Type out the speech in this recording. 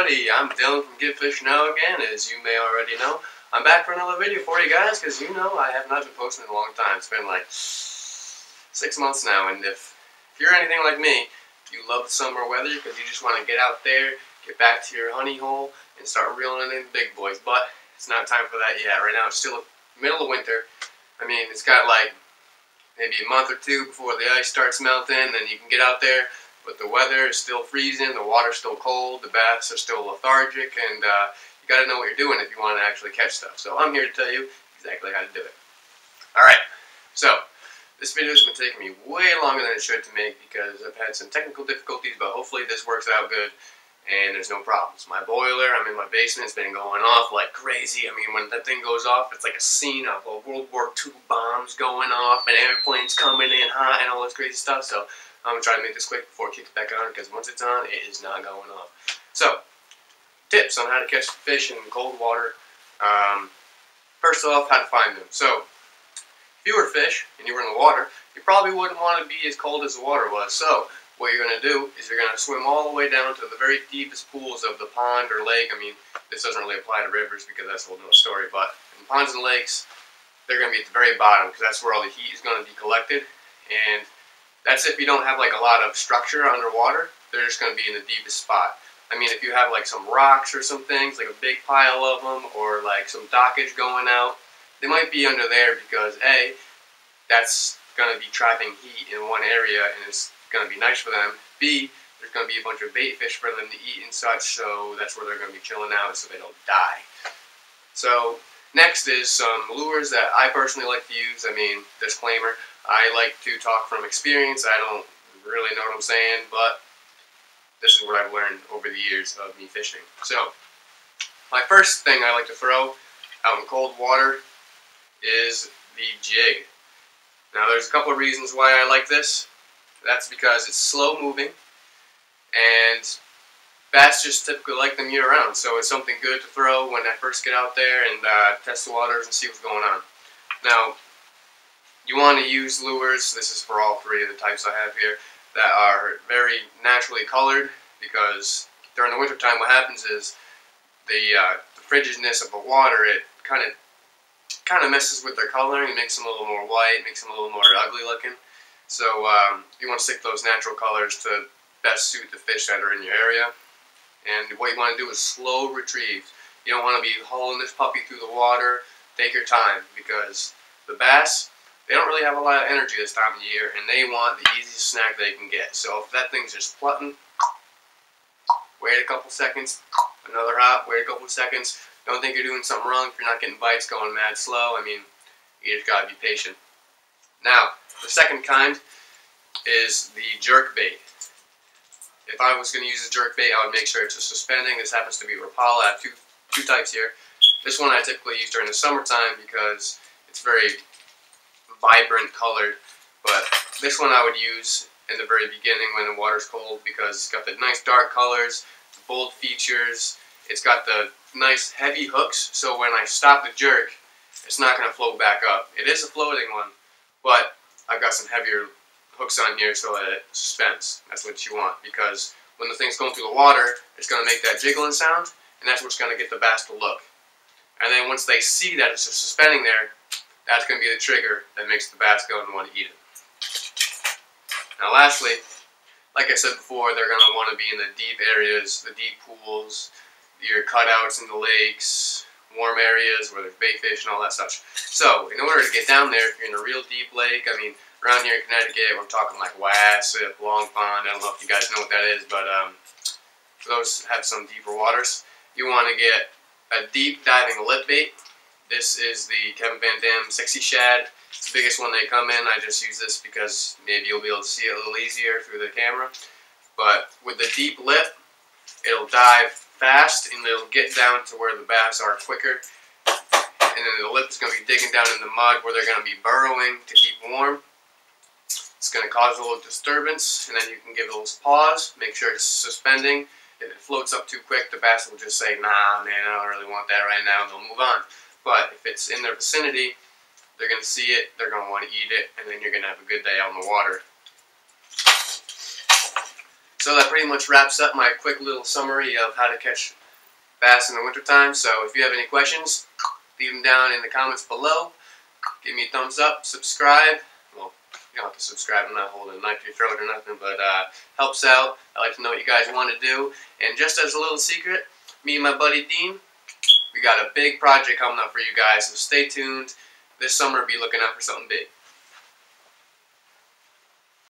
everybody, I'm Dylan from Get Fish Now again, as you may already know. I'm back for another video for you guys, because you know I have not been posting in a long time. It's been like 6 months now, and if you're anything like me, you love the summer weather because you just want to get out there, get back to your honey hole, and start reeling in big boys. But it's not time for that yet. Right now it's still middle of winter. I mean, it's got like maybe a month or two before the ice starts melting, then you can get out there. But the weather is still freezing, the water's still cold, the bass are still lethargic, and you got to know what you're doing if you want to actually catch stuff. So I'm here to tell you exactly how to do it. Alright, so this video has been taking me way longer than it should to make because I've had some technical difficulties, but hopefully this works out good and there's no problems. My boiler, I'm in my basement, it's been going off like crazy. I mean, when that thing goes off, it's like a scene of a World War II bombs going off and airplanes coming in hot and all this crazy stuff. So I'm going to try to make this quick before it kicks back on, because once it's on, it is not going off. So, tips on how to catch fish in cold water. First off, how to find them. So, if you were a fish and you were in the water, you probably wouldn't want to be as cold as the water was. So, what you're going to do is you're going to swim all the way down to the very deepest pools of the pond or lake. I mean, this doesn't really apply to rivers because that's a whole nother story, but in ponds and lakes, they're going to be at the very bottom because that's where all the heat is going to be collected. And that's if you don't have like a lot of structure underwater. They're just going to be in the deepest spot. I mean, if you have like some rocks or some things, like a big pile of them, or like some dockage going out, they might be under there because A, that's going to be trapping heat in one area and it's going to be nice for them. B, there's going to be a bunch of bait fish for them to eat and such, so that's where they're going to be chilling out so they don't die. So next is some lures that I personally like to use. I mean, disclaimer, I like to talk from experience. I don't really know what I'm saying, but this is what I've learned over the years of me fishing. So, my first thing I like to throw out in cold water is the jig. Now, there's a couple of reasons why I like this. That's because it's slow moving, and bass just typically like them year round, so it's something good to throw when I first get out there and test the waters and see what's going on. Now, you want to use lures, this is for all three of the types I have here, that are very naturally colored, because during the wintertime what happens is the frigidness of the water, it kind of messes with their coloring. It makes them a little more white, makes them a little more ugly looking. So you want to stick those natural colors to best suit the fish that are in your area. And what you want to do is slow retrieve. You don't want to be hauling this puppy through the water. Take your time, because the bass, they don't really have a lot of energy this time of year, and they want the easiest snack they can get. So if that thing's just plutting, wait a couple seconds, another hop, wait a couple seconds. Don't think you're doing something wrong if you're not getting bites going mad slow. I mean, you just gotta be patient. Now, the second kind is the jerk bait. If I was going to use a jerk bait, I would make sure it's a suspending. This happens to be Rapala. I have two types here. This one I typically use during the summertime because it's very vibrant colored, but this one I would use in the very beginning when the water's cold because it's got the nice dark colors, the bold features, it's got the nice heavy hooks, so when I stop the jerk, it's not going to float back up. It is a floating one, but I've got some heavier hooks on here so that it suspends. That's what you want, because when the thing's going through the water, it's going to make that jiggling sound, and that's what's going to get the bass to look. And then once they see that it's just suspending there, that's going to be the trigger that makes the bass go and want to eat it. Now lastly, like I said before, they're going to want to be in the deep areas, the deep pools, your cutouts in the lakes, warm areas where there's bait fish and all that such. So, in order to get down there, if you're in a real deep lake, I mean, around here in Connecticut, we're talking like Wassip, Long Pond, I don't know if you guys know what that is, but for those have some deeper waters, you want to get a deep diving lip bait. This is the Kevin Van Dam Sexy Shad. It's the biggest one they come in. I just use this because maybe you'll be able to see it a little easier through the camera. But with the deep lip, it'll dive fast and it'll get down to where the bass are quicker. And then the lip is going to be digging down in the mud where they're going to be burrowing to keep warm. It's going to cause a little disturbance, and then you can give it a little pause, make sure it's suspending. If it floats up too quick, the bass will just say, nah, man, I don't really want that right now, and they'll move on. But if it's in their vicinity, they're going to see it, they're going to want to eat it, and then you're going to have a good day out in the water. So that pretty much wraps up my quick little summary of how to catch fast in the wintertime. So if you have any questions, leave them down in the comments below. Give me a thumbs up, subscribe. Well, you don't have to subscribe. I'm not holding a knife to your throat or nothing, but helps out. I like to know what you guys want to do. And just as a little secret, me and my buddy Dean, we got a big project coming up for you guys, so stay tuned. This summer, be looking out for something big.